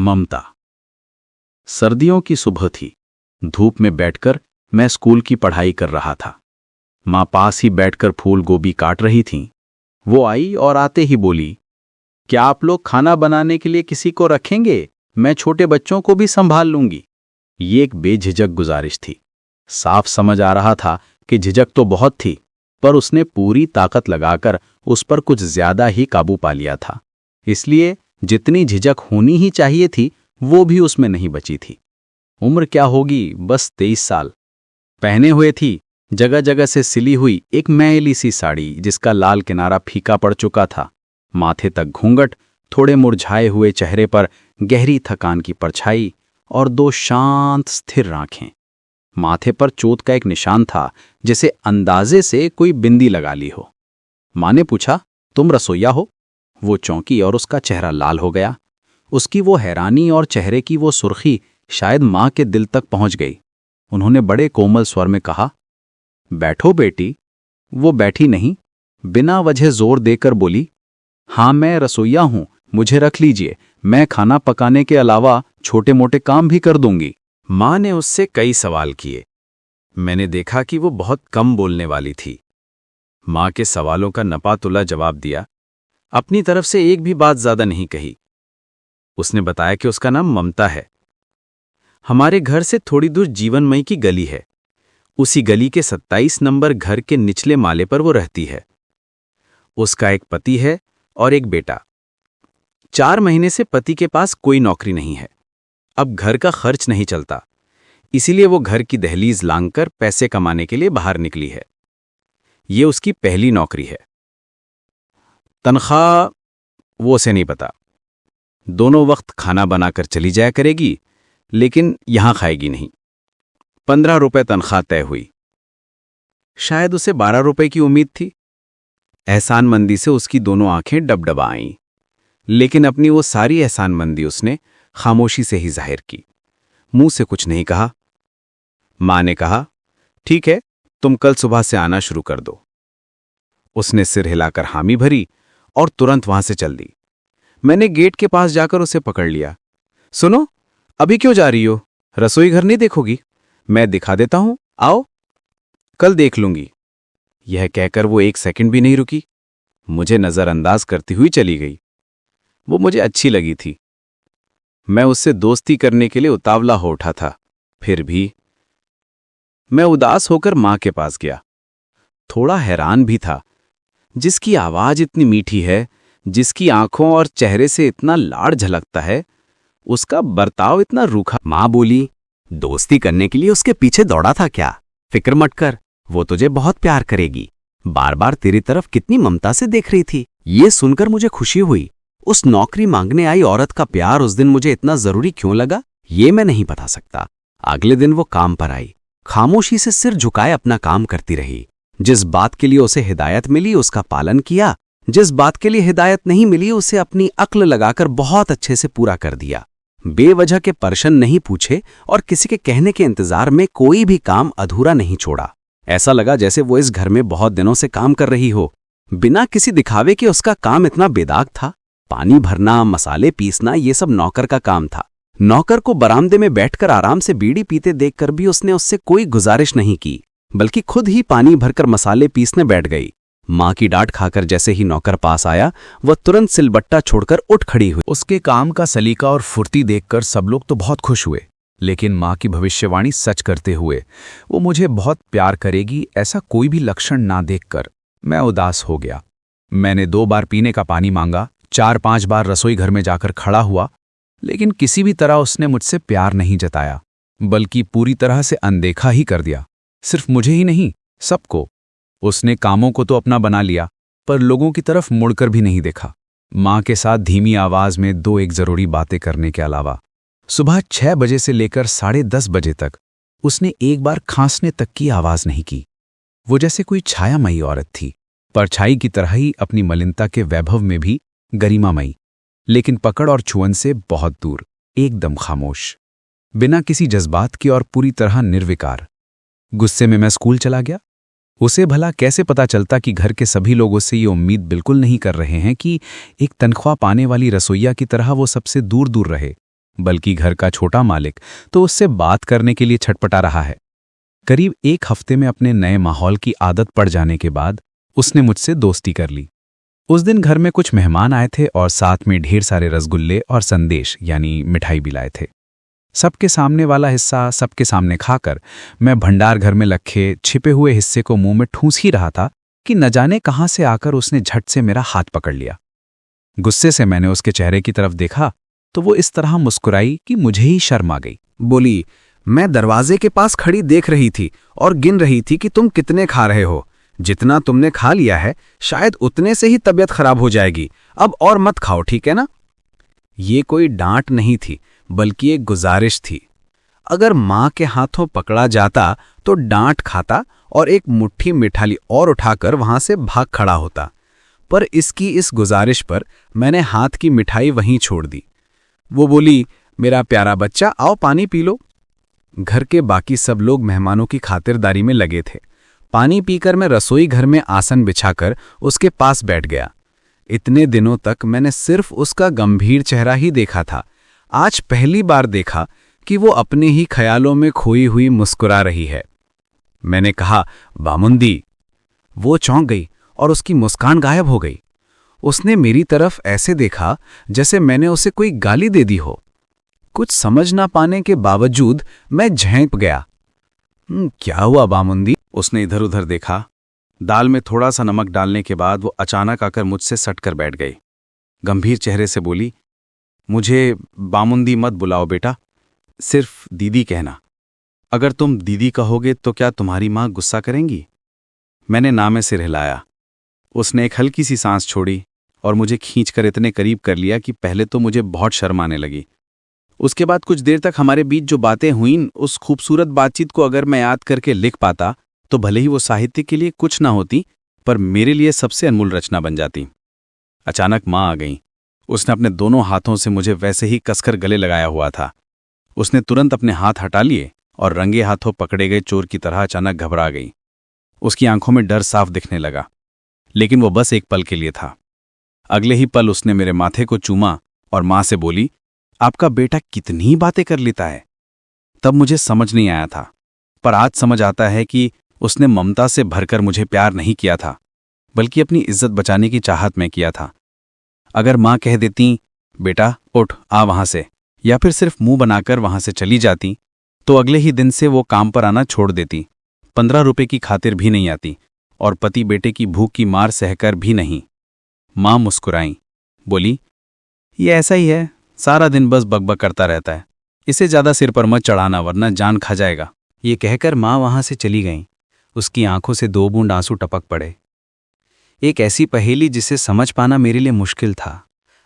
ममता। सर्दियों की सुबह थी। धूप में बैठकर मैं स्कूल की पढ़ाई कर रहा था। माँ पास ही बैठकर फूल गोभी काट रही थीं। वो आई और आते ही बोली, क्या आप लोग खाना बनाने के लिए किसी को रखेंगे? मैं छोटे बच्चों को भी संभाल लूंगी। ये एक बेझिझक गुजारिश थी। साफ समझ आ रहा था कि झिझक तो बहुत थी, पर उसने पूरी ताकत लगाकर उस पर कुछ ज्यादा ही काबू पा लिया था। इसलिए जितनी झिझक होनी ही चाहिए थी वो भी उसमें नहीं बची थी। उम्र क्या होगी, बस 23 साल। पहने हुए थी जगह जगह से सिली हुई एक मैली सी साड़ी जिसका लाल किनारा फीका पड़ चुका था। माथे तक घूंघट, थोड़े मुरझाए हुए चेहरे पर गहरी थकान की परछाई और 2 शांत स्थिर आंखें। माथे पर चोट का एक निशान था, जिसे अंदाजे से कोई बिंदी लगा ली हो। माँ ने पूछा, तुम रसोइया हो? वो चौंकी और उसका चेहरा लाल हो गया। उसकी वो हैरानी और चेहरे की वो सुर्खी शायद माँ के दिल तक पहुंच गई। उन्होंने बड़े कोमल स्वर में कहा, बैठो बेटी। वो बैठी नहीं, बिना वजह जोर देकर बोली, हाँ मैं रसोइया हूं, मुझे रख लीजिए, मैं खाना पकाने के अलावा छोटे मोटे काम भी कर दूंगी। माँ ने उससे कई सवाल किए। मैंने देखा कि वो बहुत कम बोलने वाली थी। माँ के सवालों का नपातुला जवाब दिया, अपनी तरफ से एक भी बात ज्यादा नहीं कही। उसने बताया कि उसका नाम ममता है। हमारे घर से थोड़ी दूर जीवनमयी की गली है। उसी गली के 27 नंबर घर के निचले माले पर वो रहती है। उसका एक पति है और एक बेटा। 4 महीने से पति के पास कोई नौकरी नहीं है। अब घर का खर्च नहीं चलता, इसीलिए वो घर की दहलीज लांघकर पैसे कमाने के लिए बाहर निकली है। ये उसकी पहली नौकरी है। तनख्वाह वो उसे नहीं पता। दोनों वक्त खाना बनाकर चली जाया करेगी, लेकिन यहां खाएगी नहीं। 15 रुपए तनख्वाह तय हुई। शायद उसे 12 रुपए की उम्मीद थी। एहसानमंदी से उसकी दोनों आंखें डबडबा आईं, लेकिन अपनी वो सारी एहसानमंदी उसने खामोशी से ही जाहिर की। मुंह से कुछ नहीं कहा। मां ने कहा, ठीक है, तुम कल सुबह से आना शुरू कर दो। उसने सिर हिलाकर हामी भरी और तुरंत वहां से चल दी। मैंने गेट के पास जाकर उसे पकड़ लिया। सुनो, अभी क्यों जा रही हो? रसोई घर नहीं देखोगी? मैं दिखा देता हूं, आओ। कल देख लूंगी। यह कहकर वो 1 सेकंड भी नहीं रुकी। मुझे नजरअंदाज करती हुई चली गई। वो मुझे अच्छी लगी थी। मैं उससे दोस्ती करने के लिए उतावला हो उठा था। फिर भी मैं उदास होकर मां के पास गया। थोड़ा हैरान भी था। जिसकी आवाज इतनी मीठी है, जिसकी आंखों और चेहरे से इतना लाड़ झलकता है, उसका बर्ताव इतना रूखा। मां बोली, दोस्ती करने के लिए उसके पीछे दौड़ा था क्या? फिक्र मत कर, वो तुझे बहुत प्यार करेगी। बार बार तेरी तरफ कितनी ममता से देख रही थी। ये सुनकर मुझे खुशी हुई। उस नौकरी मांगने आई औरत का प्यार उस दिन मुझे इतना जरूरी क्यों लगा, ये मैं नहीं बता सकता। अगले दिन वो काम पर आई। खामोशी से सिर झुकाए अपना काम करती रही। जिस बात के लिए उसे हिदायत मिली उसका पालन किया। जिस बात के लिए हिदायत नहीं मिली उसे अपनी अक्ल लगाकर बहुत अच्छे से पूरा कर दिया। बेवजह के प्रश्न नहीं पूछे और किसी के कहने के इंतजार में कोई भी काम अधूरा नहीं छोड़ा। ऐसा लगा जैसे वो इस घर में बहुत दिनों से काम कर रही हो। बिना किसी दिखावे के उसका काम इतना बेदाग था। पानी भरना, मसाले पीसना, ये सब नौकर का काम था। नौकर को बरामदे में बैठकर आराम से बीड़ी पीते देखकर भी उसने उससे कोई गुजारिश नहीं की, बल्कि खुद ही पानी भरकर मसाले पीसने बैठ गई। मां की डांट खाकर जैसे ही नौकर पास आया, वह तुरंत सिलबट्टा छोड़कर उठ खड़ी हुई। उसके काम का सलीका और फुर्ती देखकर सब लोग तो बहुत खुश हुए, लेकिन मां की भविष्यवाणी सच करते हुए वो मुझे बहुत प्यार करेगी ऐसा कोई भी लक्षण ना देखकर मैं उदास हो गया। मैंने 2 बार पीने का पानी मांगा, 4-5 बार रसोई घर में जाकर खड़ा हुआ, लेकिन किसी भी तरह उसने मुझसे प्यार नहीं जताया, बल्कि पूरी तरह से अनदेखा ही कर दिया। सिर्फ मुझे ही नहीं, सबको। उसने कामों को तो अपना बना लिया, पर लोगों की तरफ मुड़कर भी नहीं देखा। मां के साथ धीमी आवाज में 2-1 जरूरी बातें करने के अलावा सुबह 6 बजे से लेकर 10:30 बजे तक उसने एक बार खांसने तक की आवाज नहीं की। वो जैसे कोई छायामयी औरत थी, परछाई की तरह ही अपनी मलिनता के वैभव में भी गरिमामयी, लेकिन पकड़ और छुअन से बहुत दूर, एकदम खामोश, बिना किसी जज्बात के और पूरी तरह निर्विकार। गुस्से में मैं स्कूल चला गया। उसे भला कैसे पता चलता कि घर के सभी लोग उससे ये उम्मीद बिल्कुल नहीं कर रहे हैं कि एक तनख्वाह पाने वाली रसोइया की तरह वो सबसे दूर दूर रहे। बल्कि घर का छोटा मालिक तो उससे बात करने के लिए छटपटा रहा है। करीब 1 हफ्ते में अपने नए माहौल की आदत पड़ जाने के बाद उसने मुझसे दोस्ती कर ली। उस दिन घर में कुछ मेहमान आए थे और साथ में ढेर सारे रसगुल्ले और संदेश यानी मिठाई भी लाए थे। सबके सामने वाला हिस्सा सबके सामने खाकर मैं भंडार घर में रखे छिपे हुए हिस्से को मुंह में ठूंस ही रहा था कि न जाने कहां से आकर उसने झट से मेरा हाथ पकड़ लिया। गुस्से से मैंने उसके चेहरे की तरफ देखा तो वो इस तरह मुस्कुराई कि मुझे ही शर्म आ गई। बोली, मैं दरवाजे के पास खड़ी देख रही थी और गिन रही थी कि तुम कितने खा रहे हो। जितना तुमने खा लिया है शायद उतने से ही तबीयत खराब हो जाएगी। अब और मत खाओ, ठीक है ना? ये कोई डांट नहीं थी बल्कि एक गुजारिश थी। अगर माँ के हाथों पकड़ा जाता तो डांट खाता और एक मुट्ठी मिठाई और उठाकर वहां से भाग खड़ा होता, पर इसकी इस गुजारिश पर मैंने हाथ की मिठाई वहीं छोड़ दी। वो बोली, मेरा प्यारा बच्चा, आओ पानी पी लो। घर के बाकी सब लोग मेहमानों की खातिरदारी में लगे थे। पानी पीकर मैं रसोई घर में आसन बिछाकर उसके पास बैठ गया। इतने दिनों तक मैंने सिर्फ उसका गंभीर चेहरा ही देखा था। आज पहली बार देखा कि वो अपने ही ख्यालों में खोई हुई मुस्कुरा रही है। मैंने कहा, बामुंदी। वो चौंक गई और उसकी मुस्कान गायब हो गई। उसने मेरी तरफ ऐसे देखा जैसे मैंने उसे कोई गाली दे दी हो। कुछ समझ ना पाने के बावजूद मैं झेंप गया। क्या हुआ बामुंदी? उसने इधर उधर देखा। दाल में थोड़ा सा नमक डालने के बाद वो अचानक आकर मुझसे सटकर बैठ गई। गंभीर चेहरे से बोली, मुझे बामुंदी मत बुलाओ बेटा, सिर्फ दीदी कहना। अगर तुम दीदी कहोगे तो क्या तुम्हारी माँ गुस्सा करेंगी? मैंने ना में सिर हिलाया। उसने एक हल्की सी सांस छोड़ी और मुझे खींचकर इतने करीब कर लिया कि पहले तो मुझे बहुत शर्म आने लगी। उसके बाद कुछ देर तक हमारे बीच जो बातें हुईं, उस खूबसूरत बातचीत को अगर मैं याद करके लिख पाता तो भले ही वो साहित्य के लिए कुछ ना होती, पर मेरे लिए सबसे अनमोल रचना बन जाती। अचानक माँ आ गई। उसने अपने दोनों हाथों से मुझे वैसे ही कसकर गले लगाया हुआ था। उसने तुरंत अपने हाथ हटा लिए और रंगे हाथों पकड़े गए चोर की तरह अचानक घबरा गई। उसकी आंखों में डर साफ दिखने लगा, लेकिन वो बस एक पल के लिए था। अगले ही पल उसने मेरे माथे को चूमा और माँ से बोली, आपका बेटा कितनी बातें कर लेता है। तब मुझे समझ नहीं आया था, पर आज समझ आता है कि उसने ममता से भरकर मुझे प्यार नहीं किया था, बल्कि अपनी इज्जत बचाने की चाहत में किया था। अगर माँ कह देती, बेटा उठ आ वहां से, या फिर सिर्फ मुंह बनाकर वहां से चली जाती, तो अगले ही दिन से वो काम पर आना छोड़ देती। 15 रुपए की खातिर भी नहीं आती और पति बेटे की भूख की मार सहकर भी नहीं। माँ मुस्कुराई, बोली, ये ऐसा ही है, सारा दिन बस बकबक करता रहता है, इसे ज्यादा सिर पर मत चढ़ाना वरना जान खा जाएगा। ये कहकर माँ वहां से चली गईं। उसकी आंखों से 2 बूंद आंसू टपक पड़े। एक ऐसी पहेली जिसे समझ पाना मेरे लिए मुश्किल था।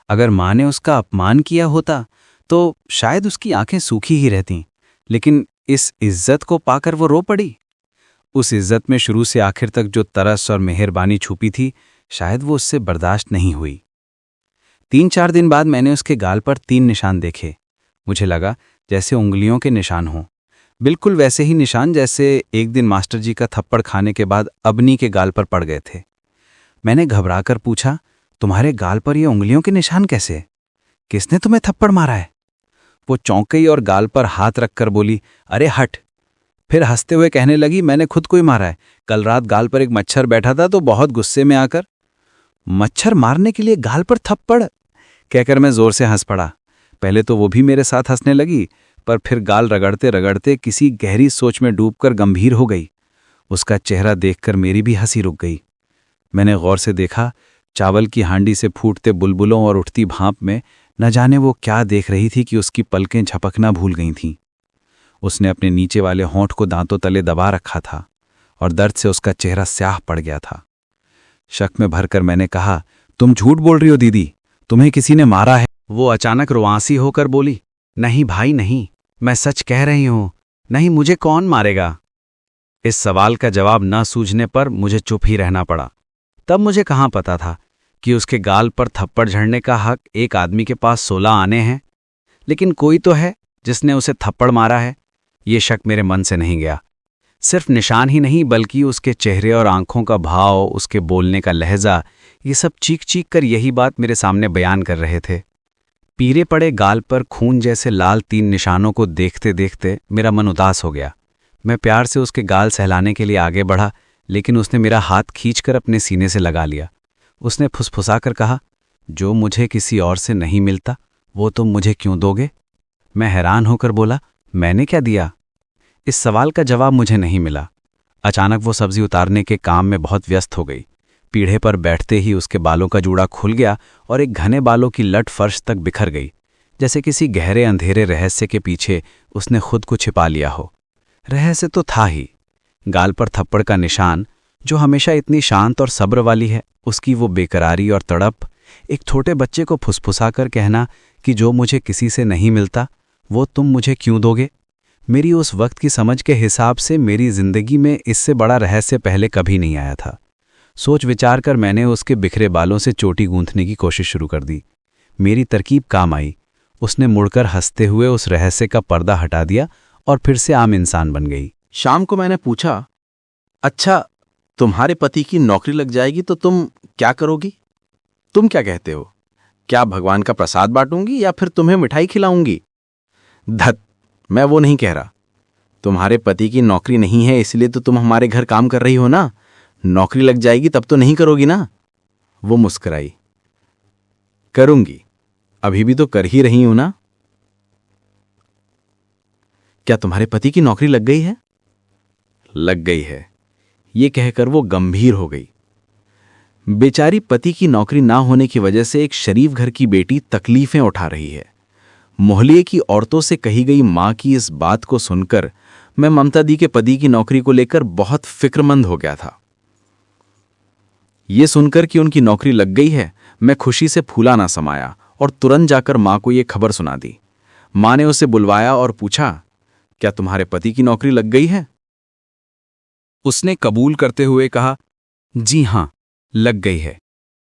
अगर माँ ने उसका अपमान किया होता तो शायद उसकी आंखें सूखी ही रहतीं, लेकिन इस इज्जत को पाकर वो रो पड़ी। उस इज्जत में शुरू से आखिर तक जो तरस और मेहरबानी छुपी थी, शायद वो उससे बर्दाश्त नहीं हुई। 3-4 दिन बाद मैंने उसके गाल पर 3 निशान देखे। मुझे लगा जैसे उंगलियों के निशान हों, बिल्कुल वैसे ही निशान जैसे एक दिन मास्टर जी का थप्पड़ खाने के बाद अबनी के गाल पर पड़ गए थे। मैंने घबराकर पूछा, तुम्हारे गाल पर ये उंगलियों के निशान कैसे? किसने तुम्हें थप्पड़ मारा है? वो चौंक गई और गाल पर हाथ रखकर बोली, अरे हट। फिर हंसते हुए कहने लगी, मैंने खुद को ही मारा है। कल रात गाल पर एक मच्छर बैठा था तो बहुत गुस्से में आकर। मच्छर मारने के लिए गाल पर थप्पड़? कहकर मैं जोर से हंस पड़ा। पहले तो वो भी मेरे साथ हंसने लगी, पर फिर गाल रगड़ते रगड़ते किसी गहरी सोच में डूबकर गंभीर हो गई। उसका चेहरा देखकर मेरी भी हंसी रुक गई। मैंने गौर से देखा, चावल की हांडी से फूटते बुलबुलों और उठती भाप में न जाने वो क्या देख रही थी कि उसकी पलकें झपकना भूल गई थीं। उसने अपने नीचे वाले होंठ को दांतों तले दबा रखा था और दर्द से उसका चेहरा स्याह पड़ गया था। शक में भरकर मैंने कहा, तुम झूठ बोल रही हो दीदी, तुम्हें किसी ने मारा है? वो अचानक रुआंसी होकर बोली, नहीं भाई नहीं, मैं सच कह रही हूं, नहीं, मुझे कौन मारेगा? इस सवाल का जवाब न सूझने पर मुझे चुप ही रहना पड़ा। तब मुझे कहाँ पता था कि उसके गाल पर थप्पड़ झड़ने का हक एक आदमी के पास 16 आने हैं, लेकिन कोई तो है जिसने उसे थप्पड़ मारा है। ये शक मेरे मन से नहीं गया। सिर्फ निशान ही नहीं बल्कि उसके चेहरे और आंखों का भाव, उसके बोलने का लहजा, ये सब चीख चीख कर यही बात मेरे सामने बयान कर रहे थे। पीले पड़े गाल पर खून जैसे लाल 3 निशानों को देखते देखते मेरा मन उदास हो गया। मैं प्यार से उसके गाल सहलाने के लिए आगे बढ़ा, लेकिन उसने मेरा हाथ खींचकर अपने सीने से लगा लिया। उसने फुसफुसाकर कहा, जो मुझे किसी और से नहीं मिलता वो तुम मुझे क्यों दोगे? मैं हैरान होकर बोला, मैंने क्या दिया? इस सवाल का जवाब मुझे नहीं मिला। अचानक वो सब्जी उतारने के काम में बहुत व्यस्त हो गई। पीढ़े पर बैठते ही उसके बालों का जूड़ा खुल गया और एक घने बालों की लट फर्श तक बिखर गई, जैसे किसी गहरे अंधेरे रहस्य के पीछे उसने खुद को छिपा लिया हो। रहस्य तो था ही, गाल पर थप्पड़ का निशान, जो हमेशा इतनी शांत और सब्र वाली है, उसकी वो बेकरारी और तड़प, एक छोटे बच्चे को फुसफुसाकर कहना कि जो मुझे किसी से नहीं मिलता वो तुम मुझे क्यों दोगे। मेरी उस वक्त की समझ के हिसाब से मेरी जिंदगी में इससे बड़ा रहस्य पहले कभी नहीं आया था। सोच विचार कर मैंने उसके बिखरे बालों से चोटी गूंथने की कोशिश शुरू कर दी। मेरी तरकीब काम आई। उसने मुड़कर हंसते हुए उस रहस्य का पर्दा हटा दिया और फिर से आम इंसान बन गई। शाम को मैंने पूछा, अच्छा तुम्हारे पति की नौकरी लग जाएगी तो तुम क्या करोगी? तुम क्या कहते हो? क्या भगवान का प्रसाद बांटूंगी या फिर तुम्हें मिठाई खिलाऊंगी? धत, मैं वो नहीं कह रहा। तुम्हारे पति की नौकरी नहीं है इसलिए तो तुम हमारे घर काम कर रही हो ना। नौकरी लग जाएगी तब तो नहीं करोगी ना? वो मुस्कुराई। करूंगी, अभी भी तो कर ही रही हूं ना। क्या तुम्हारे पति की नौकरी लग गई है? लग गई है, ये कहकर वो गंभीर हो गई। बेचारी पति की नौकरी ना होने की वजह से एक शरीफ घर की बेटी तकलीफें उठा रही है। मोहल्ले की औरतों से कही गई मां की इस बात को सुनकर मैं ममता दी के पति की नौकरी को लेकर बहुत फिक्रमंद हो गया था। ये सुनकर कि उनकी नौकरी लग गई है, मैं खुशी से फूला ना समाया और तुरंत जाकर मां को यह खबर सुना दी। मां ने उसे बुलवाया और पूछा, क्या तुम्हारे पति की नौकरी लग गई है? उसने कबूल करते हुए कहा, जी हां, लग गई है।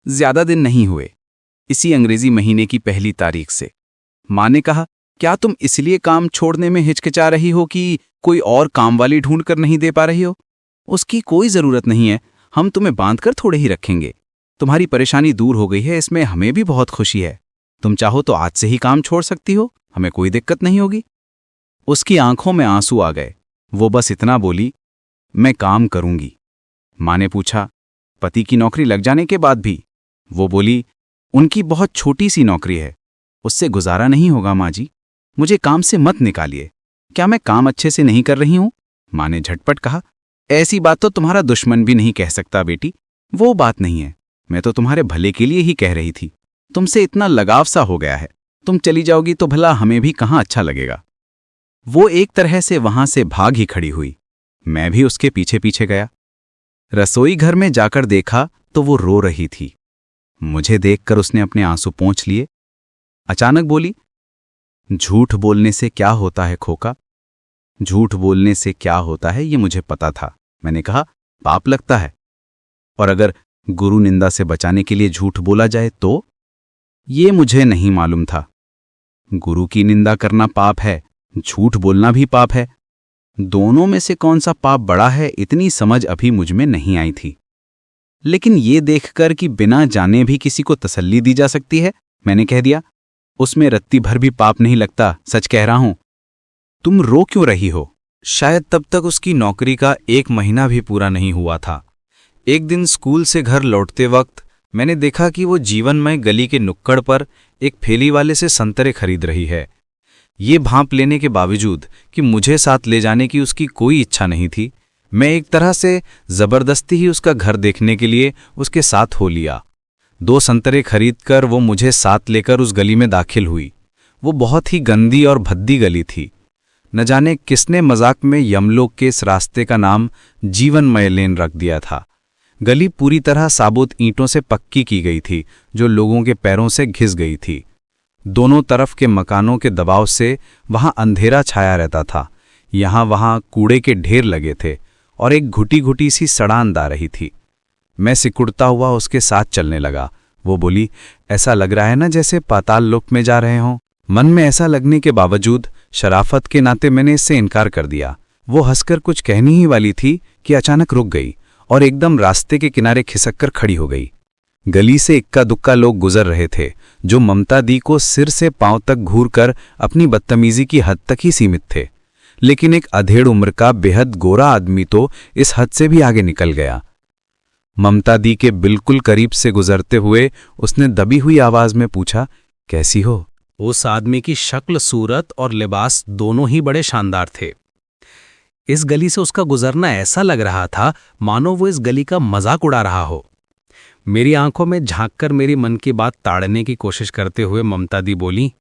ज्यादा दिन नहीं हुए, इसी अंग्रेजी महीने की 1 तारीख से। मां ने कहा, क्या तुम इसलिए काम छोड़ने में हिचकिचा रही हो कि कोई और काम वाली ढूंढ कर नहीं दे पा रही हो? उसकी कोई जरूरत नहीं है, हम तुम्हें बांधकर थोड़े ही रखेंगे। तुम्हारी परेशानी दूर हो गई है, इसमें हमें भी बहुत खुशी है। तुम चाहो तो आज से ही काम छोड़ सकती हो, हमें कोई दिक्कत नहीं होगी। उसकी आंखों में आंसू आ गए। वो बस इतना बोली, मैं काम करूंगी। मां ने पूछा, पति की नौकरी लग जाने के बाद भी? वो बोली, उनकी बहुत छोटी सी नौकरी है, उससे गुजारा नहीं होगा मां जी। मुझे काम से मत निकालिए। क्या मैं काम अच्छे से नहीं कर रही हूं? मां ने झटपट कहा, ऐसी बात तो तुम्हारा दुश्मन भी नहीं कह सकता बेटी। वो बात नहीं है, मैं तो तुम्हारे भले के लिए ही कह रही थी। तुमसे इतना लगाव सा हो गया है, तुम चली जाओगी तो भला हमें भी कहाँ अच्छा लगेगा। वो एक तरह से वहां से भाग ही खड़ी हुई। मैं भी उसके पीछे पीछे गया। रसोई घर में जाकर देखा तो वो रो रही थी। मुझे देखकर उसने अपने आंसू पोंछ लिए। अचानक बोली, झूठ बोलने से क्या होता है खोका? झूठ बोलने से क्या होता है ये मुझे पता था। मैंने कहा, पाप लगता है। और अगर गुरु निंदा से बचाने के लिए झूठ बोला जाए तो? ये मुझे नहीं मालूम था। गुरु की निंदा करना पाप है, झूठ बोलना भी पाप है। दोनों में से कौन सा पाप बड़ा है, इतनी समझ अभी मुझ में नहीं आई थी। लेकिन ये देखकर कि बिना जाने भी किसी को तसल्ली दी जा सकती है, मैंने कह दिया, उसमें रत्ती भर भी पाप नहीं लगता, सच कह रहा हूं। तुम रो क्यों रही हो? शायद तब तक उसकी नौकरी का 1 महीना भी पूरा नहीं हुआ था। एक दिन स्कूल से घर लौटते वक्त मैंने देखा कि वो जीवनमय गली के नुक्कड़ पर एक ठेली वाले से संतरे खरीद रही है। ये भांप लेने के बावजूद कि मुझे साथ ले जाने की उसकी कोई इच्छा नहीं थी, मैं एक तरह से जबरदस्ती ही उसका घर देखने के लिए उसके साथ हो लिया। 2 संतरे खरीदकर वो मुझे साथ लेकर उस गली में दाखिल हुई। वो बहुत ही गंदी और भद्दी गली थी। न जाने किसने मजाक में यमलोक के इस रास्ते का नाम जीवनमय लेन रख दिया था। गली पूरी तरह साबुत ईंटों से पक्की की गई थी, जो लोगों के पैरों से घिस गई थी। दोनों तरफ के मकानों के दबाव से वहां अंधेरा छाया रहता था। यहां वहां कूड़े के ढेर लगे थे और एक घुटी घुटी सी सड़ान दा रही थी। मैं सिकुड़ता हुआ उसके साथ चलने लगा। वो बोली, ऐसा लग रहा है ना जैसे पाताल लोक में जा रहे हों। मन में ऐसा लगने के बावजूद शराफत के नाते मैंने इससे इनकार कर दिया। वो हंसकर कुछ कहनी ही वाली थी कि अचानक रुक गई और एकदम रास्ते के किनारे खिसक कर खड़ी हो गई। गली से इक्का दुक्का लोग गुजर रहे थे, जो ममता दी को सिर से पांव तक घूरकर अपनी बदतमीजी की हद तक ही सीमित थे। लेकिन एक अधेड़ उम्र का बेहद गोरा आदमी तो इस हद से भी आगे निकल गया। ममता दी के बिल्कुल करीब से गुजरते हुए उसने दबी हुई आवाज में पूछा, कैसी हो? उस आदमी की शक्ल, सूरत और लिबास दोनों ही बड़े शानदार थे। इस गली से उसका गुजरना ऐसा लग रहा था मानो वो इस गली का मजाक उड़ा रहा हो। मेरी आंखों में झांककर मेरी मन की बात ताड़ने की कोशिश करते हुए ममता दी बोली,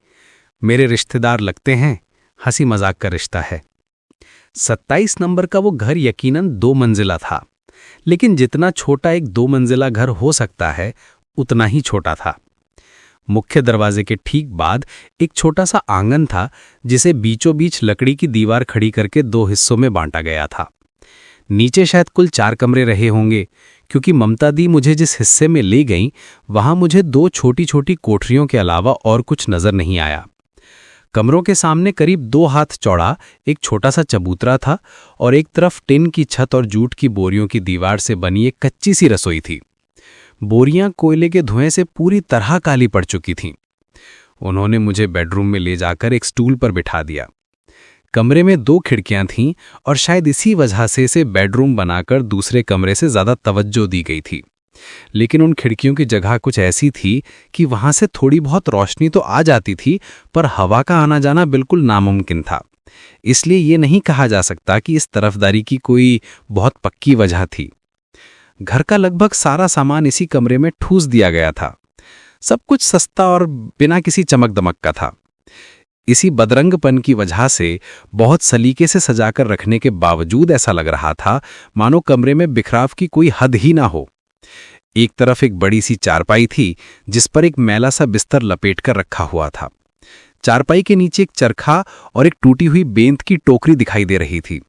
मेरे रिश्तेदार लगते हैं, हंसी मजाक का रिश्ता है। 27 नंबर का वो घर यकीनन 2 मंजिला था, लेकिन जितना छोटा एक 2 मंजिला घर हो सकता है उतना ही छोटा था। मुख्य दरवाजे के ठीक बाद एक छोटा सा आंगन था, जिसे बीचों बीच लकड़ी की दीवार खड़ी करके 2 हिस्सों में बांटा गया था। नीचे शायद कुल 4 कमरे रहे होंगे, क्योंकि ममता दी मुझे जिस हिस्से में ले गईं वहां मुझे 2 छोटी छोटी कोठरियों के अलावा और कुछ नजर नहीं आया। कमरों के सामने करीब 2 हाथ चौड़ा एक छोटा सा चबूतरा था और एक तरफ टिन की छत और जूट की बोरियों की दीवार से बनी एक कच्ची सी रसोई थी। बोरियां कोयले के धुएं से पूरी तरह काली पड़ चुकी थीं। उन्होंने मुझे बेडरूम में ले जाकर एक स्टूल पर बिठा दिया। कमरे में 2 खिड़कियां थीं और शायद इसी वजह से इसे बेडरूम बनाकर दूसरे कमरे से ज्यादा तवज्जो दी गई थी। लेकिन उन खिड़कियों की जगह कुछ ऐसी थी कि वहां से थोड़ी बहुत रोशनी तो आ जाती थी, पर हवा का आना जाना बिल्कुल नामुमकिन था। इसलिए ये नहीं कहा जा सकता कि इस तरफदारी की कोई बहुत पक्की वजह थी। घर का लगभग सारा सामान इसी कमरे में ठूस दिया गया था। सब कुछ सस्ता और बिना किसी चमक दमक का था। इसी बदरंगपन की वजह से बहुत सलीके से सजाकर रखने के बावजूद ऐसा लग रहा था मानो कमरे में बिखराव की कोई हद ही ना हो। एक तरफ एक बड़ी सी चारपाई थी, जिस पर एक मैला सा बिस्तर लपेटकर रखा हुआ था। चारपाई के नीचे एक चरखा और एक टूटी हुई बेंत की टोकरी दिखाई दे रही थी।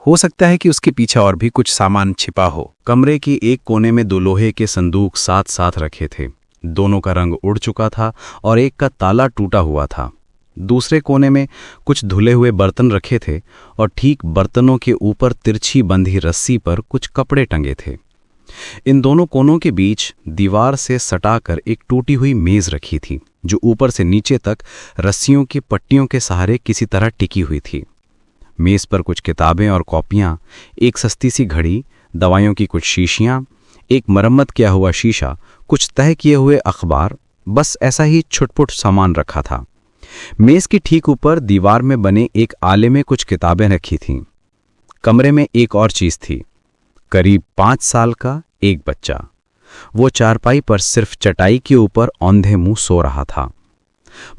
हो सकता है कि उसके पीछे और भी कुछ सामान छिपा हो। कमरे की एक कोने में 2 लोहे के संदूक साथ साथ रखे थे। दोनों का रंग उड़ चुका था और एक का ताला टूटा हुआ था। दूसरे कोने में कुछ धुले हुए बर्तन रखे थे और ठीक बर्तनों के ऊपर तिरछी बंधी रस्सी पर कुछ कपड़े टंगे थे। इन दोनों कोनों के बीच दीवार से सटाकर एक टूटी हुई मेज रखी थी, जो ऊपर से नीचे तक रस्सियों की पट्टियों के सहारे किसी तरह टिकी हुई थी। मेज पर कुछ किताबें और कॉपियां, एक सस्ती सी घड़ी, दवाइयों की कुछ शीशियां, एक मरम्मत किया हुआ शीशा, कुछ तह किए हुए अखबार, बस ऐसा ही छुटपुट सामान रखा था। मेज के ठीक ऊपर दीवार में बने एक आले में कुछ किताबें रखी थीं। कमरे में एक और चीज थी, करीब 5 साल का एक बच्चा। वो चारपाई पर सिर्फ चटाई के ऊपर औंधे मुंह सो रहा था।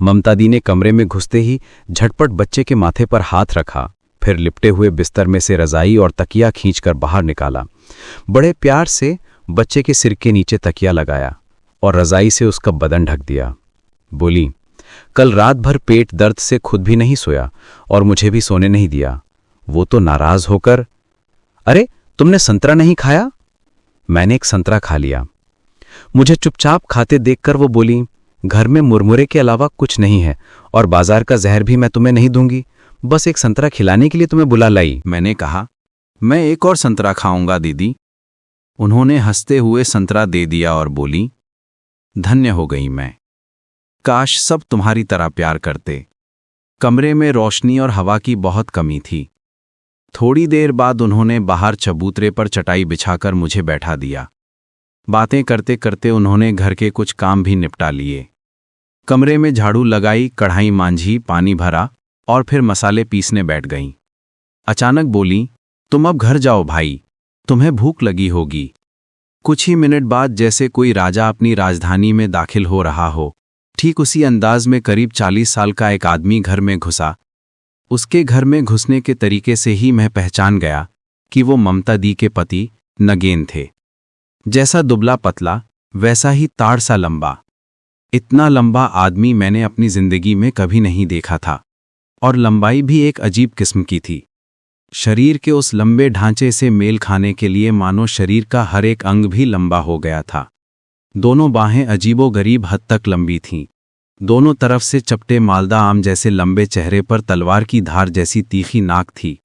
ममता दी ने कमरे में घुसते ही झटपट बच्चे के माथे पर हाथ रखा, फिर लिपटे हुए बिस्तर में से रजाई और तकिया खींचकर बाहर निकाला। बड़े प्यार से बच्चे के सिर के नीचे तकिया लगाया और रजाई से उसका बदन ढक दिया। बोली, कल रात भर पेट दर्द से खुद भी नहीं सोया और मुझे भी सोने नहीं दिया। वो तो नाराज होकर, अरे तुमने संतरा नहीं खाया? मैंने एक संतरा खा लिया। मुझे चुपचाप खाते देखकर वो बोली, घर में मुरमुरे के अलावा कुछ नहीं है और बाजार का जहर भी मैं तुम्हें नहीं दूंगी, बस एक संतरा खिलाने के लिए तुम्हें बुला लाई। मैंने कहा, मैं एक और संतरा खाऊंगा दीदी। उन्होंने हंसते हुए संतरा दे दिया और बोली, धन्य हो गई मैं, काश सब तुम्हारी तरह प्यार करते। कमरे में रोशनी और हवा की बहुत कमी थी। थोड़ी देर बाद उन्होंने बाहर चबूतरे पर चटाई बिछाकर मुझे बैठा दिया। बातें करते करते उन्होंने घर के कुछ काम भी निपटा लिए। कमरे में झाड़ू लगाई, कढ़ाई मांझी, पानी भरा और फिर मसाले पीसने बैठ गईं। अचानक बोली, तुम अब घर जाओ भाई, तुम्हें भूख लगी होगी। कुछ ही मिनट बाद जैसे कोई राजा अपनी राजधानी में दाखिल हो रहा हो, ठीक उसी अंदाज में करीब 40 साल का एक आदमी घर में घुसा। उसके घर में घुसने के तरीके से ही मैं पहचान गया कि वो ममता दी के पति नगेन थे। जैसा दुबला पतला, वैसा ही ताड़ सा लंबा। इतना लंबा आदमी मैंने अपनी जिंदगी में कभी नहीं देखा था, और लंबाई भी एक अजीब किस्म की थी। शरीर के उस लंबे ढांचे से मेल खाने के लिए मानो शरीर का हर एक अंग भी लंबा हो गया था। दोनों बाहें अजीबोगरीब हद तक लंबी थीं। दोनों तरफ से चपटे मालदा आम जैसे लंबे चेहरे पर तलवार की धार जैसी तीखी नाक थी।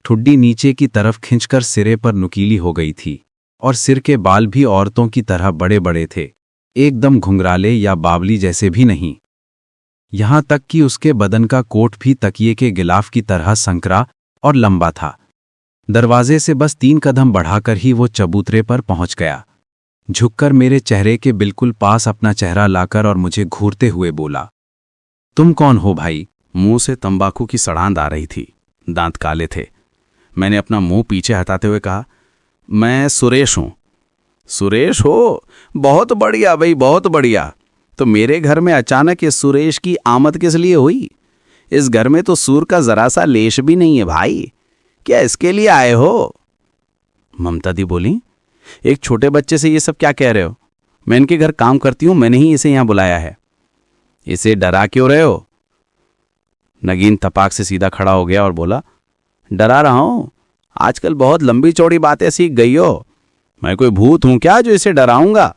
ठुड्डी नीचे की तरफ खिंचकर सिरे पर नुकीली हो गई थी और सिर के बाल भी औरतों की तरह बड़े बड़े थे। एकदम घुंघराले या बावली जैसे भी नहीं। यहां तक कि उसके बदन का कोट भी तकिए के गिलाफ की तरह संकरा और लंबा था। दरवाजे से बस 3 कदम बढ़ाकर ही वो चबूतरे पर पहुंच गया। झुककर मेरे चेहरे के बिल्कुल पास अपना चेहरा लाकर और मुझे घूरते हुए बोला, तुम कौन हो भाई? मुंह से तंबाकू की सड़ांध आ रही थी, दांत काले थे। मैंने अपना मुंह पीछे हटाते हुए कहा, मैं सुरेश हूं। सुरेश हो? बहुत बढ़िया भाई, बहुत बढ़िया। तो मेरे घर में अचानक ये सुरेश की आमद किस लिए हुई? इस घर में तो सूर का जरा सा लेश भी नहीं है भाई। क्या इसके लिए आए हो? ममता दी बोली, एक छोटे बच्चे से ये सब क्या कह रहे हो? मैं इनके घर काम करती हूं, मैंने ही इसे यहां बुलाया है। इसे डरा क्यों रहे हो? नगीन तपाक से सीधा खड़ा हो गया और बोला, डरा रहा हूं? आजकल बहुत लंबी चौड़ी बातें सीख गई हो। मैं कोई भूत हूं क्या जो इसे डराऊंगा?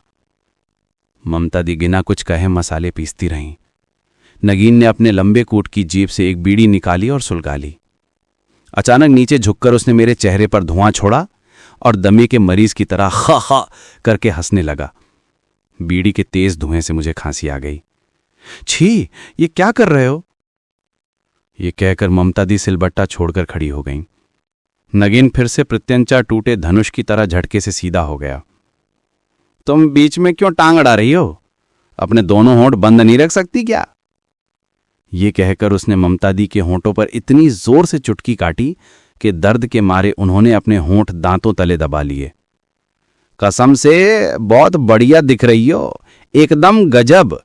ममता दी बिना कुछ कहे मसाले पीसती रहीं। नगीन ने अपने लंबे कोट की जेब से एक बीड़ी निकाली और सुलगा ली। अचानक नीचे झुककर उसने मेरे चेहरे पर धुआं छोड़ा और दमे के मरीज की तरह खा खा करके हंसने लगा। बीड़ी के तेज धुएं से मुझे खांसी आ गई। छी, ये क्या कर रहे हो? ये कहकर ममता दी सिलबट्टा छोड़कर खड़ी हो गई। नगीन फिर से प्रत्यंचा टूटे धनुष की तरह झटके से सीधा हो गया। तुम बीच में क्यों टांग अड़ा रही हो? अपने दोनों होंठ बंद नहीं रख सकती क्या? ये कहकर उसने ममता दी के होंठों पर इतनी जोर से चुटकी काटी कि दर्द के मारे उन्होंने अपने होंठ दांतों तले दबा लिए। कसम से बहुत बढ़िया दिख रही हो, एकदम गजब।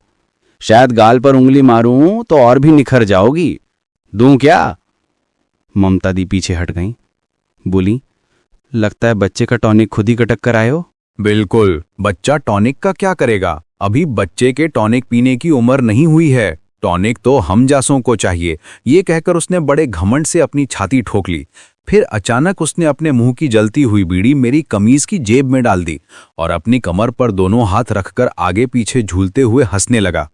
शायद गाल पर उंगली मारूं तो और भी निखर जाओगी। दूं क्या? ममता दी पीछे हट गई। बोली, लगता है बच्चे का टॉनिक खुद ही कटक कर आए हो। बिल्कुल, बच्चा टॉनिक का क्या करेगा? अभी बच्चे के टॉनिक पीने की उम्र नहीं हुई है। टॉनिक तो हम जासों को चाहिए। ये कहकर उसने बड़े घमंड से अपनी छाती ठोक ली। फिर अचानक उसने अपने मुंह की जलती हुई बीड़ी मेरी कमीज की जेब में डाल दी और अपनी कमर पर दोनों हाथ रखकर आगे पीछे झूलते हुए हंसने लगा।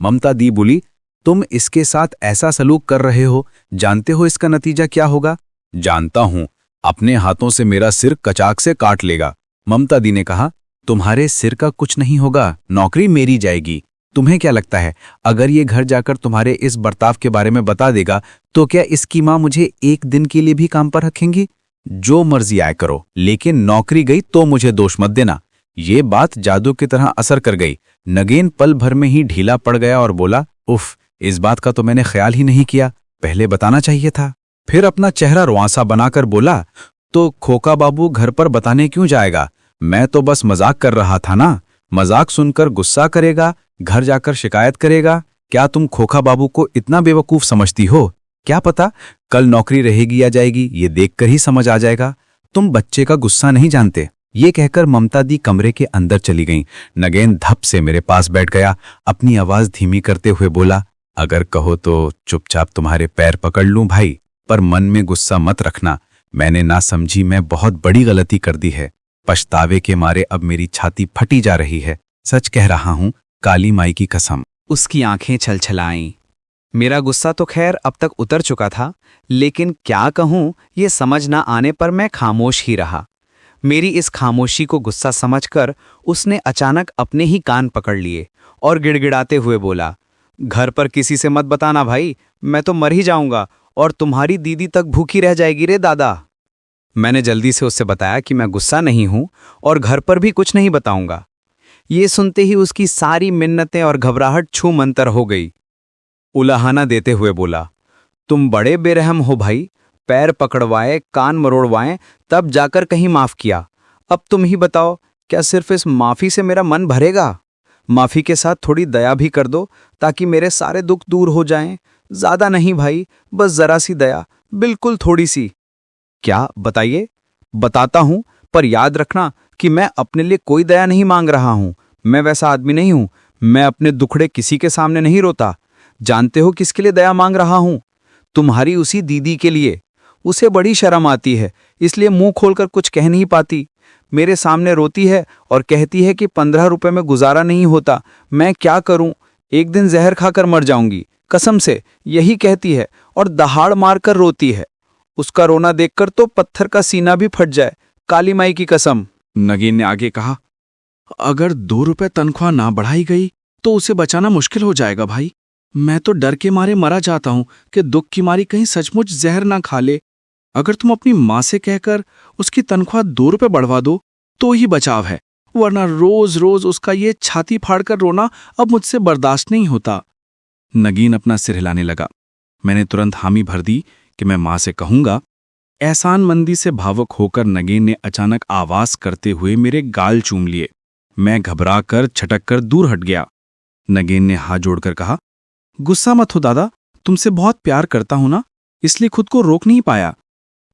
ममता दी बोली, तुम इसके साथ ऐसा सलूक कर रहे हो, जानते हो इसका नतीजा क्या होगा? जानता हूं, अपने हाथों से मेरा सिर कचाक से काट लेगा। ममता दी ने कहा, तुम्हारे सिर का कुछ नहीं होगा, नौकरी मेरी जाएगी। तुम्हें क्या लगता है, अगर ये घर जाकर तुम्हारे इस बर्ताव के बारे में बता देगा तो क्या इसकी मां मुझे एक दिन के लिए भी काम पर रखेंगी? जो मर्जी आए करो, लेकिन नौकरी गई तो मुझे दोष मत देना। ये बात जादू की तरह असर कर गई। नगेन पल भर में ही ढीला पड़ गया और बोला, उफ, इस बात का तो मैंने ख्याल ही नहीं किया, पहले बताना चाहिए था। फिर अपना चेहरा रुआंसा बनाकर बोला, तो खोका बाबू घर पर बताने क्यों जाएगा? मैं तो बस मजाक कर रहा था ना। मजाक सुनकर गुस्सा करेगा, घर जाकर शिकायत करेगा। क्या तुम खोखा बाबू को इतना बेवकूफ समझती हो? क्या पता कल नौकरी रहेगी या जाएगी, ये देखकर ही समझ आ जाएगा। तुम बच्चे का गुस्सा नहीं जानते। ये कहकर ममता दी कमरे के अंदर चली गईं। नगेन धप से मेरे पास बैठ गया। अपनी आवाज धीमी करते हुए बोला, अगर कहो तो चुपचाप तुम्हारे पैर पकड़ लूं भाई, पर मन में गुस्सा मत रखना। मैंने ना समझी मैं बहुत बड़ी गलती कर दी है। पछतावे के मारे अब मेरी छाती फटी जा रही है। सच कह रहा हूं, काली माई की कसम। उसकी आंखें छलछलाईं। मेरा गुस्सा तो खैर अब तक उतर चुका था, लेकिन क्या कहूं ये समझ ना आने पर मैं खामोश ही रहा। मेरी इस खामोशी को गुस्सा समझकर उसने अचानक अपने ही कान पकड़ लिए और गिड़गिड़ाते हुए बोला, घर पर किसी से मत बताना भाई, मैं तो मर ही जाऊंगा और तुम्हारी दीदी तक भूखी रह जाएगी रे दादा। मैंने जल्दी से उससे बताया कि मैं गुस्सा नहीं हूं और घर पर भी कुछ नहीं बताऊंगा। ये सुनते ही उसकी सारी मिन्नतें और घबराहट छू मंतर हो गई। उलाहना देते हुए बोला, तुम बड़े बेरहम हो भाई, पैर पकड़वाए, कान मरोड़वाएं, तब जाकर कहीं माफ किया। अब तुम ही बताओ, क्या सिर्फ इस माफी से मेरा मन भरेगा? माफी के साथ थोड़ी दया भी कर दो ताकि मेरे सारे दुख दूर हो जाएं। ज्यादा नहीं भाई, बस जरा सी दया, बिल्कुल थोड़ी सी। क्या बताइए? बताता हूं, पर याद रखना कि मैं अपने लिए कोई दया नहीं मांग रहा हूं। मैं वैसा आदमी नहीं हूं। मैं अपने दुखड़े किसी के सामने नहीं रोता। जानते हो किसके लिए दया मांग रहा हूं? तुम्हारी उसी दीदी के लिए। उसे बड़ी शर्म आती है, इसलिए मुंह खोलकर कुछ कह नहीं पाती। मेरे सामने रोती है और कहती है कि 15 रुपए में गुजारा नहीं होता। मैं क्या करूं? एक दिन जहर खाकर मर जाऊंगी, कसम से यही कहती है और दहाड़ मारकर रोती है। उसका रोना देखकर तो पत्थर का सीना भी फट जाए, काली माई की कसम। नगीन ने आगे कहा, अगर 2 रुपए तनख्वाह ना बढ़ाई गई तो उसे बचाना मुश्किल हो जाएगा भाई। मैं तो डर के मारे मरा जाता हूं कि दुख की मारी कहीं सचमुच जहर ना खा ले। अगर तुम अपनी माँ से कहकर उसकी तनख्वाह 2 रुपए बढ़वा दो तो ही बचाव है, वरना रोज रोज उसका ये छाती फाड़कर रोना अब मुझसे बर्दाश्त नहीं होता। नगीन अपना सिर हिलाने लगा। मैंने तुरंत हामी भर दी कि मैं माँ से कहूंगा। एहसानमंदी से भावुक होकर नगीन ने अचानक आवाज करते हुए मेरे गाल चूम लिए। मैं घबरा कर छटक कर दूर हट गया। नगीन ने हाथ जोड़कर कहा, गुस्सा मत हो दादा, तुमसे बहुत प्यार करता हूं ना, इसलिए खुद को रोक नहीं पाया।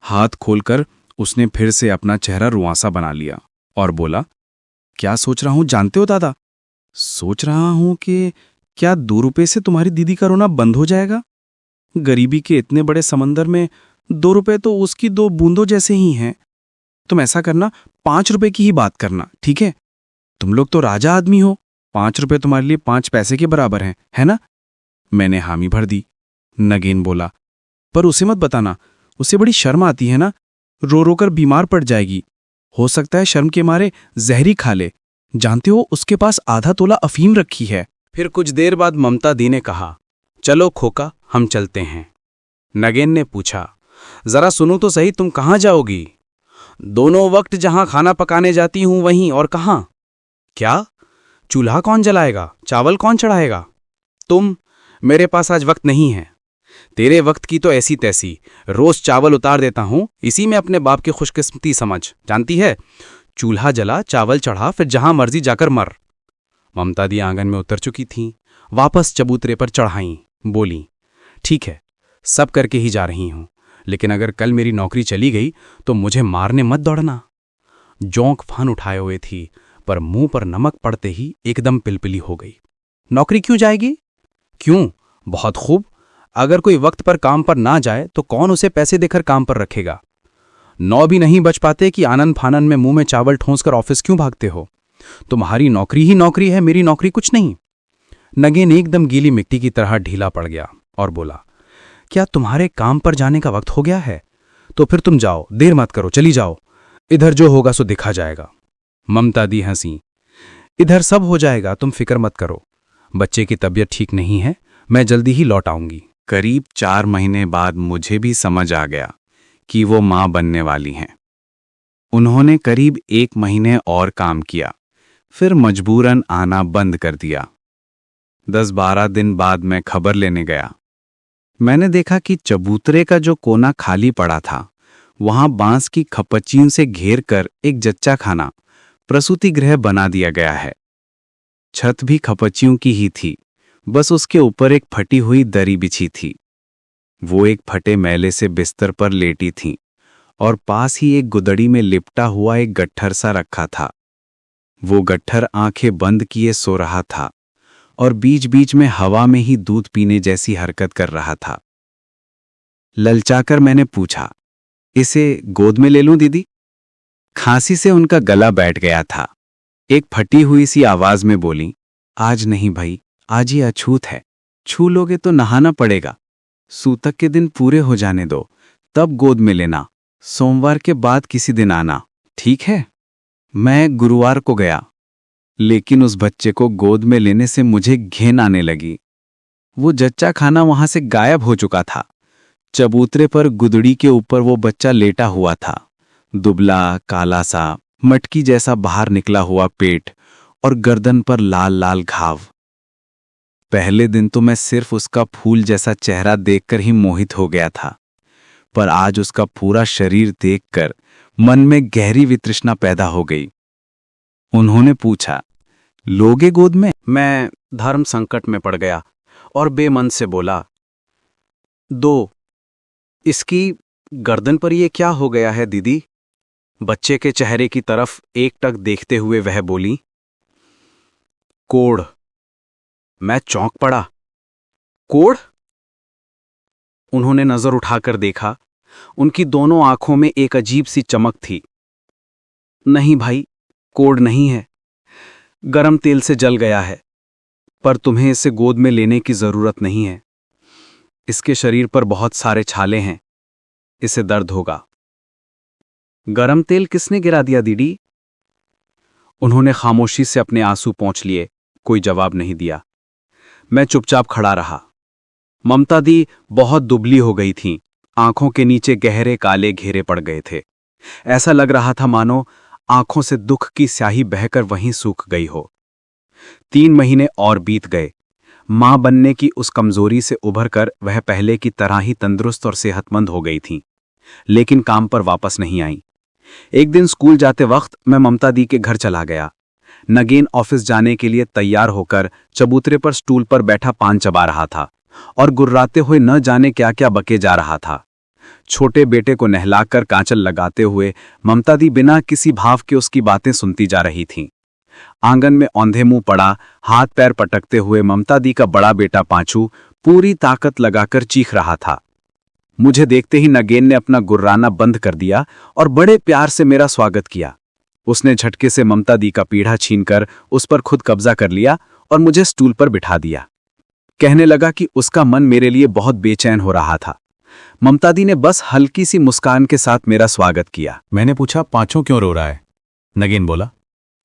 हाथ खोलकर उसने फिर से अपना चेहरा रुआंसा बना लिया और बोला, क्या सोच रहा हूं जानते हो दादा? सोच रहा हूं कि क्या 2 रुपए से तुम्हारी दीदी का रोना बंद हो जाएगा? गरीबी के इतने बड़े समंदर में 2 रुपए तो उसकी 2 बूंदों जैसे ही हैं। तुम ऐसा करना, 5 रुपए की ही बात करना, ठीक है? तुम लोग तो राजा आदमी हो, 5 रुपए तुम्हारे लिए 5 पैसे के बराबर हैं, है ना? मैंने हामी भर दी। नगीन बोला, पर उसे मत बताना, उसे बड़ी शर्म आती है ना, रो रो कर बीमार पड़ जाएगी। हो सकता है शर्म के मारे जहरी खा ले। जानते हो उसके पास आधा तोला अफीम रखी है। फिर कुछ देर बाद ममता दी ने कहा, चलो खोका, हम चलते हैं। नगेन ने पूछा, जरा सुनो तो सही, तुम कहाँ जाओगी? दोनों वक्त जहां खाना पकाने जाती हूं वहीं, और कहां? क्या? चूल्हा कौन जलाएगा, चावल कौन चढ़ाएगा? तुम? मेरे पास आज वक्त नहीं है। तेरे वक्त की तो ऐसी तैसी, रोज चावल उतार देता हूं, इसी में अपने बाप की खुशकिस्मती समझ, जानती है? चूल्हा जला, चावल चढ़ा, फिर जहां मर्जी जाकर मर। ममता दी आंगन में उतर चुकी थीं, वापस चबूतरे पर चढ़ाईं, बोली, ठीक है, सब करके ही जा रही हूं, लेकिन अगर कल मेरी नौकरी चली गई तो मुझे मारने मत दौड़ना। जोंक फान उठाए हुए थी, पर मुंह पर नमक पड़ते ही एकदम पिलपिली हो गई। नौकरी क्यों जाएगी? क्यों? बहुत खूब। अगर कोई वक्त पर काम पर ना जाए तो कौन उसे पैसे देकर काम पर रखेगा? 9 भी नहीं बच पाते कि आनन फानन में मुंह में चावल ठोंसकर ऑफिस क्यों भागते हो? तुम्हारी नौकरी ही नौकरी है, मेरी नौकरी कुछ नहीं। नगेन एकदम गीली मिट्टी की तरह ढीला पड़ गया और बोला, क्या तुम्हारे काम पर जाने का वक्त हो गया है? तो फिर तुम जाओ, देर मत करो, चली जाओ। इधर जो होगा सो दिखा जाएगा। ममता दी हंसी, इधर सब हो जाएगा, तुम फिक्र मत करो। बच्चे की तबीयत ठीक नहीं है, मैं जल्दी ही लौट आऊंगी। करीब 4 महीने बाद मुझे भी समझ आ गया कि वो मां बनने वाली हैं। उन्होंने करीब 1 महीने और काम किया, फिर मजबूरन आना बंद कर दिया। 10-12 दिन बाद मैं खबर लेने गया। मैंने देखा कि चबूतरे का जो कोना खाली पड़ा था, वहां बांस की खपच्चियों से घेर कर एक जच्चा खाना, प्रसूति गृह बना दिया गया है। छत भी खपच्चियों की ही थी, बस उसके ऊपर एक फटी हुई दरी बिछी थी। वो एक फटे मैले से बिस्तर पर लेटी थीं और पास ही एक गुदड़ी में लिपटा हुआ एक गट्ठर सा रखा था। वो गट्ठर आंखें बंद किए सो रहा था और बीच बीच में हवा में ही दूध पीने जैसी हरकत कर रहा था। ललचाकर मैंने पूछा, इसे गोद में ले लूं दीदी? खांसी से उनका गला बैठ गया था। एक फटी हुई सी आवाज में बोली, आज नहीं भाई, आज ही अछूत है, छू लोगे तो नहाना पड़ेगा। सूतक के दिन पूरे हो जाने दो, तब गोद में लेना। सोमवार के बाद किसी दिन आना, ठीक है? मैं गुरुवार को गया, लेकिन उस बच्चे को गोद में लेने से मुझे घिन आने लगी। वो जच्चा खाना वहां से गायब हो चुका था। चबूतरे पर गुदड़ी के ऊपर वो बच्चा लेटा हुआ था, दुबला, काला सा, मटकी जैसा बाहर निकला हुआ पेट और गर्दन पर लाल लाल घाव। पहले दिन तो मैं सिर्फ उसका फूल जैसा चेहरा देखकर ही मोहित हो गया था, पर आज उसका पूरा शरीर देखकर मन में गहरी वितृष्णा पैदा हो गई। उन्होंने पूछा, लोगे गोद में? मैं धर्म संकट में पड़ गया और बेमन से बोला, दो। इसकी गर्दन पर ये क्या हो गया है दीदी? बच्चे के चेहरे की तरफ एकटक देखते हुए वह बोली, कोढ़। मैं चौंक पड़ा। कोढ़? उन्होंने नजर उठाकर देखा, उनकी दोनों आंखों में एक अजीब सी चमक थी। नहीं भाई, कोढ़ नहीं है, गरम तेल से जल गया है, पर तुम्हें इसे गोद में लेने की जरूरत नहीं है। इसके शरीर पर बहुत सारे छाले हैं, इसे दर्द होगा। गरम तेल किसने गिरा दिया दीदी? उन्होंने खामोशी से अपने आंसू पोंछ लिए, कोई जवाब नहीं दिया। मैं चुपचाप खड़ा रहा। ममता दी बहुत दुबली हो गई थीं, आंखों के नीचे गहरे काले घेरे पड़ गए थे। ऐसा लग रहा था मानो आंखों से दुख की स्याही बहकर वहीं सूख गई हो। 3 महीने और बीत गए। मां बनने की उस कमजोरी से उभरकर वह पहले की तरह ही तंदुरुस्त और सेहतमंद हो गई थीं, लेकिन काम पर वापस नहीं आई। एक दिन स्कूल जाते वक्त मैं ममता दी के घर चला गया। नगेन ऑफिस जाने के लिए तैयार होकर चबूतरे पर स्टूल पर बैठा पान चबा रहा था और गुर्राते हुए न जाने क्या क्या बके जा रहा था। छोटे बेटे को नहलाकर कांचल लगाते हुए ममता दी बिना किसी भाव के उसकी बातें सुनती जा रही थीं। आंगन में औंधे मुंह पड़ा, हाथ पैर पटकते हुए ममता दी का बड़ा बेटा पांचू पूरी ताकत लगाकर चीख रहा था। मुझे देखते ही नगेन ने अपना गुर्राना बंद कर दिया और बड़े प्यार से मेरा स्वागत किया। उसने झटके से ममता दी का पीढ़ा छीनकर उस पर खुद कब्जा कर लिया और मुझे स्टूल पर बिठा दिया। कहने लगा कि उसका मन मेरे लिए बहुत बेचैन हो रहा था। ममता दी ने बस हल्की सी मुस्कान के साथ मेरा स्वागत किया। मैंने पूछा, पांचों क्यों रो रहा है? नगेन बोला,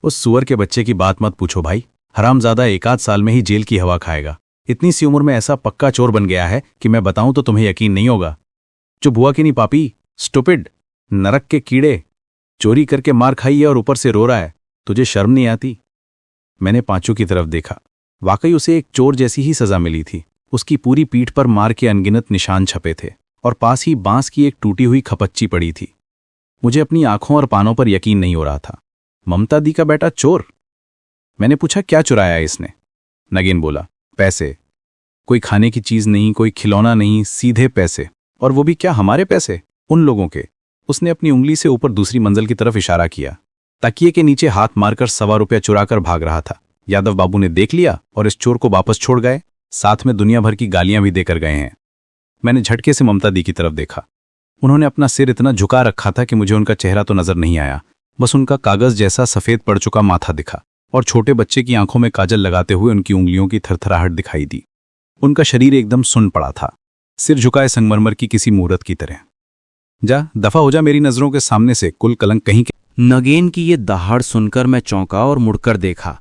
उस सुअर के बच्चे की बात मत पूछो भाई, हरामजादा 1 आध साल में ही जेल की हवा खाएगा। इतनी सी उम्र में ऐसा पक्का चोर बन गया है कि मैं बताऊं तो तुम्हें यकीन नहीं होगा। चुप हुआ कि नहीं पापी? स्टूपिड, नरक के कीड़े, चोरी करके मार खाई है और ऊपर से रो रहा है, तुझे शर्म नहीं आती? मैंने पांचू की तरफ देखा। वाकई उसे एक चोर जैसी ही सजा मिली थी। उसकी पूरी पीठ पर मार के अनगिनत निशान छपे थे और पास ही बांस की एक टूटी हुई खपच्ची पड़ी थी। मुझे अपनी आंखों और पानों पर यकीन नहीं हो रहा था। ममता दी का बेटा चोर? मैंने पूछा, क्या चुराया इसने? नगेन बोला, पैसे। कोई खाने की चीज नहीं, कोई खिलौना नहीं, सीधे पैसे। और वो भी क्या हमारे पैसे, उन लोगों के। उसने अपनी उंगली से ऊपर दूसरी मंजिल की तरफ इशारा किया। तकिए के नीचे हाथ मारकर ₹1.25 चुराकर भाग रहा था। यादव बाबू ने देख लिया और इस चोर को वापस छोड़ गए, साथ में दुनिया भर की गालियां भी देकर गए हैं। मैंने झटके से ममता दी की तरफ देखा। उन्होंने अपना सिर इतना झुका रखा था कि मुझे उनका चेहरा तो नजर नहीं आया, बस उनका कागज जैसा सफेद पड़ चुका माथा दिखा और छोटे बच्चे की आंखों में काजल लगाते हुए उनकी उंगलियों की थरथराहट दिखाई दी। उनका शरीर एकदम सुन्न पड़ा था, सिर झुकाए संगमरमर की किसी मूर्त की तरह। जा, दफा हो जा मेरी नजरों के सामने से, कुल कलंक कहीं के। नगेन की ये दहाड़ सुनकर मैं चौंका और मुड़कर देखा।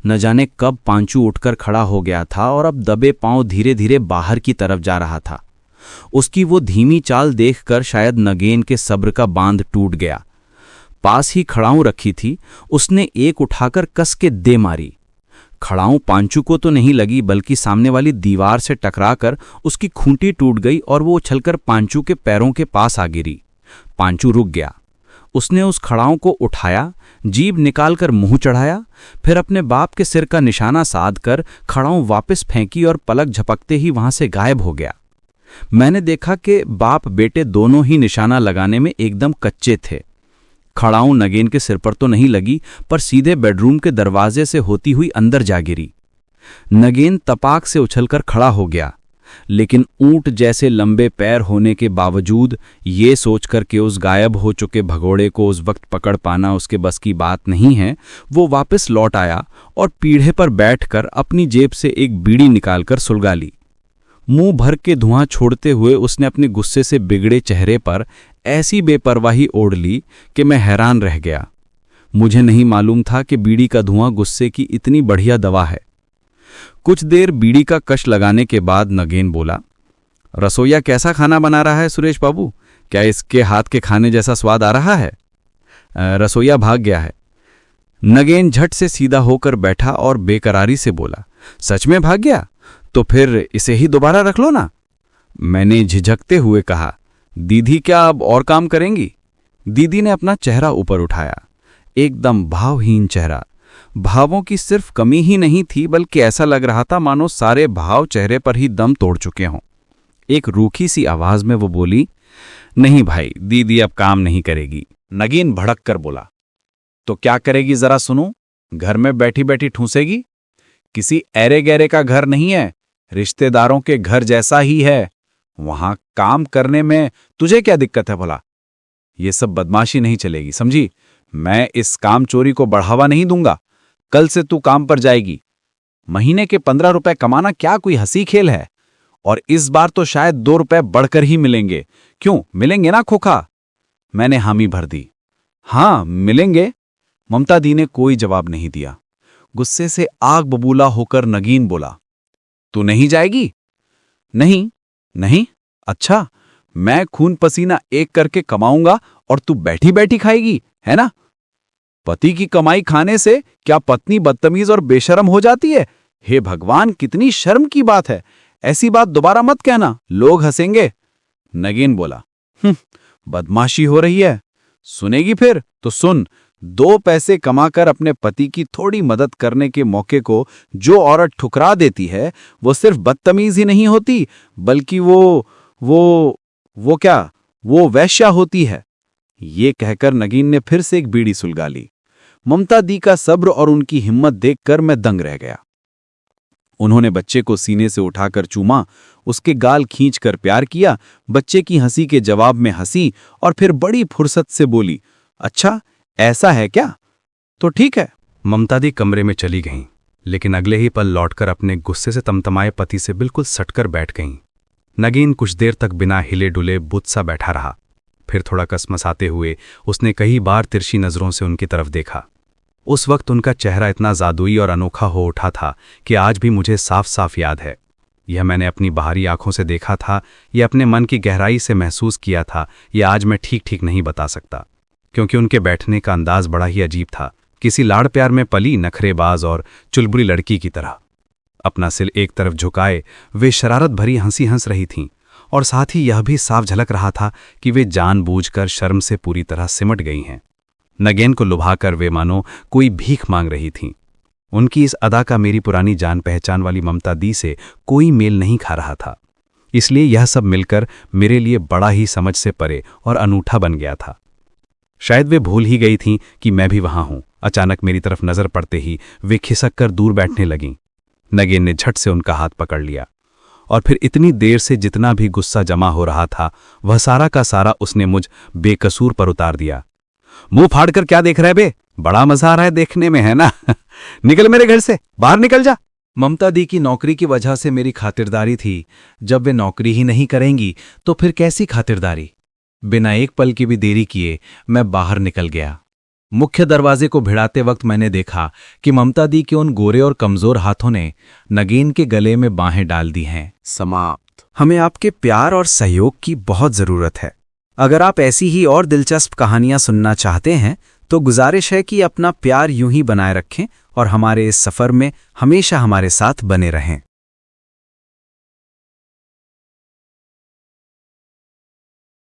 न जाने कब पांचू उठकर खड़ा हो गया था और अब दबे पांव धीरे धीरे बाहर की तरफ जा रहा था। उसकी वो धीमी चाल देखकर शायद नगेन के सब्र का बांध टूट गया। पास ही खड़ाऊं रखी थी, उसने एक उठाकर कस के दे मारी। खड़ाऊं पांचू को तो नहीं लगी, बल्कि सामने वाली दीवार से टकराकर उसकी खूंटी टूट गई और वो उछलकर पांचू के पैरों के पास आ गिरी। पांचू रुक गया। उसने उस खड़ाऊं को उठाया, जीभ निकालकर मुंह चढ़ाया, फिर अपने बाप के सिर का निशाना साध कर खड़ाऊं वापस फेंकी और पलक झपकते ही वहां से गायब हो गया। मैंने देखा कि बाप बेटे दोनों ही निशाना लगाने में एकदम कच्चे थे। खड़ाऊं नगेन के सिर पर तो नहीं लगी, पर सीधे बेडरूम के दरवाजे से होती हुई अंदर जा गिरी। नगेन तपाक से उछलकर खड़ा हो गया, लेकिन ऊंट जैसे लंबे पैर होने के बावजूद ये सोचकर कि उस गायब हो चुके भगोड़े को उस वक्त पकड़ पाना उसके बस की बात नहीं है, वो वापस लौट आया और पीढ़े पर बैठकर अपनी जेब से एक बीड़ी निकालकर सुलगा ली। मुंह भर के धुआं छोड़ते हुए उसने अपने गुस्से से बिगड़े चेहरे पर ऐसी बेपरवाही ओढ़ ली कि मैं हैरान रह गया। मुझे नहीं मालूम था कि बीड़ी का धुआं गुस्से की इतनी बढ़िया दवा है। कुछ देर बीड़ी का कश लगाने के बाद नगेन बोला, रसोईया कैसा खाना बना रहा है सुरेश बाबू? क्या इसके हाथ के खाने जैसा स्वाद आ रहा है? रसोईया भाग गया है। नगेन झट से सीधा होकर बैठा और बेकरारी से बोला, सच में भाग गया? तो फिर इसे ही दोबारा रख लो ना। मैंने झिझकते हुए कहा, दीदी क्या अब और काम करेंगी? दीदी ने अपना चेहरा ऊपर उठाया, एकदम भावहीन चेहरा। भावों की सिर्फ कमी ही नहीं थी, बल्कि ऐसा लग रहा था मानो सारे भाव चेहरे पर ही दम तोड़ चुके हों। एक रूखी सी आवाज में वो बोली, नहीं भाई, दीदी अब काम नहीं करेगी। नगीन भड़क कर बोला, तो क्या करेगी जरा सुनो? घर में बैठी बैठी ठूसेगी? किसी ऐरे गैरे का घर नहीं है, रिश्तेदारों के घर जैसा ही है। वहां काम करने में तुझे क्या दिक्कत है भला? ये सब बदमाशी नहीं चलेगी, समझी? मैं इस काम चोरी को बढ़ावा नहीं दूंगा। कल से तू काम पर जाएगी। महीने के 15 रुपए कमाना क्या कोई हंसी खेल है? और इस बार तो शायद 2 रुपए बढ़कर ही मिलेंगे। क्यों, मिलेंगे ना खोखा? मैंने हामी भर दी। हाँ मिलेंगे, ममता दी ने कोई जवाब नहीं दिया। गुस्से से आग बबूला होकर नगीन बोला, तू नहीं जाएगी? नहीं। नहीं? अच्छा, मैं खून पसीना एक करके कमाऊंगा और तू बैठी बैठी खाएगी, है ना? पति की कमाई खाने से क्या पत्नी बदतमीज और बेशर्म हो जाती है? हे भगवान, कितनी शर्म की बात है। ऐसी बात दोबारा मत कहना, लोग हंसेंगे। नगीन बोला, बदमाशी हो रही है। सुनेगी फिर तो सुन। 2 पैसे कमाकर अपने पति की थोड़ी मदद करने के मौके को जो औरत ठुकरा देती है, वो सिर्फ बदतमीज ही नहीं होती, बल्कि वो वैश्या होती है। ये कहकर नगीन ने फिर से एक बीड़ी सुलगा ली। ममता दी का सब्र और उनकी हिम्मत देखकर मैं दंग रह गया। उन्होंने बच्चे को सीने से उठाकर चूमा, उसके गाल खींचकर प्यार किया, बच्चे की हंसी के जवाब में हंसी और फिर बड़ी फुर्सत से बोली, अच्छा ऐसा है क्या? तो ठीक है। ममता दी कमरे में चली गईं, लेकिन अगले ही पल लौटकर अपने गुस्से से तमतमाए पति से बिल्कुल सटकर बैठ गईं। नगीन कुछ देर तक बिना हिले डुले बुत सा बैठा रहा। फिर थोड़ा कसमसाते हुए उसने कई बार तिरछी नजरों से उनकी तरफ देखा। उस वक्त उनका चेहरा इतना जादुई और अनोखा हो उठा था कि आज भी मुझे साफ साफ याद है। यह मैंने अपनी बाहरी आंखों से देखा था, यह अपने मन की गहराई से महसूस किया था, यह आज मैं ठीक ठीक नहीं बता सकता, क्योंकि उनके बैठने का अंदाज बड़ा ही अजीब था, किसी लाड़ प्यार में पली नखरेबाज और चुलबुली लड़की की तरह। अपना सिर एक तरफ झुकाए वे शरारत भरी हंसी हंस रही थीं, और साथ ही यह भी साफ झलक रहा था कि वे जानबूझकर शर्म से पूरी तरह सिमट गई हैं। नगेन को लुभाकर वे मानो कोई भीख मांग रही थीं। उनकी इस अदा का मेरी पुरानी जान पहचान वाली ममता दी से कोई मेल नहीं खा रहा था, इसलिए यह सब मिलकर मेरे लिए बड़ा ही समझ से परे और अनूठा बन गया था। शायद वे भूल ही गई थीं कि मैं भी वहां हूं। अचानक मेरी तरफ नजर पड़ते ही वे खिसक कर दूर बैठने लगीं। नगेन ने झट से उनका हाथ पकड़ लिया और फिर इतनी देर से जितना भी गुस्सा जमा हो रहा था वह सारा का सारा उसने मुझ बेकसूर पर उतार दिया। मुंह फाड़ कर क्या देख रहे बे? बड़ा मजा आ रहा है देखने में, है ना? निकल मेरे घर से, बाहर निकल जा। ममता दी की नौकरी की वजह से मेरी खातिरदारी थी। जब वे नौकरी ही नहीं करेंगी तो फिर कैसी खातिरदारी? बिना एक पल की भी देरी किए मैं बाहर निकल गया। मुख्य दरवाजे को भिड़ाते वक्त मैंने देखा कि ममता दी के उन गोरे और कमजोर हाथों ने नगीन के गले में बाहें डाल दी हैं। समाप्त। हमें आपके प्यार और सहयोग की बहुत जरूरत है। अगर आप ऐसी ही और दिलचस्प कहानियां सुनना चाहते हैं तो गुजारिश है कि अपना प्यार यूं ही बनाए रखें और हमारे इस सफर में हमेशा हमारे साथ बने रहें।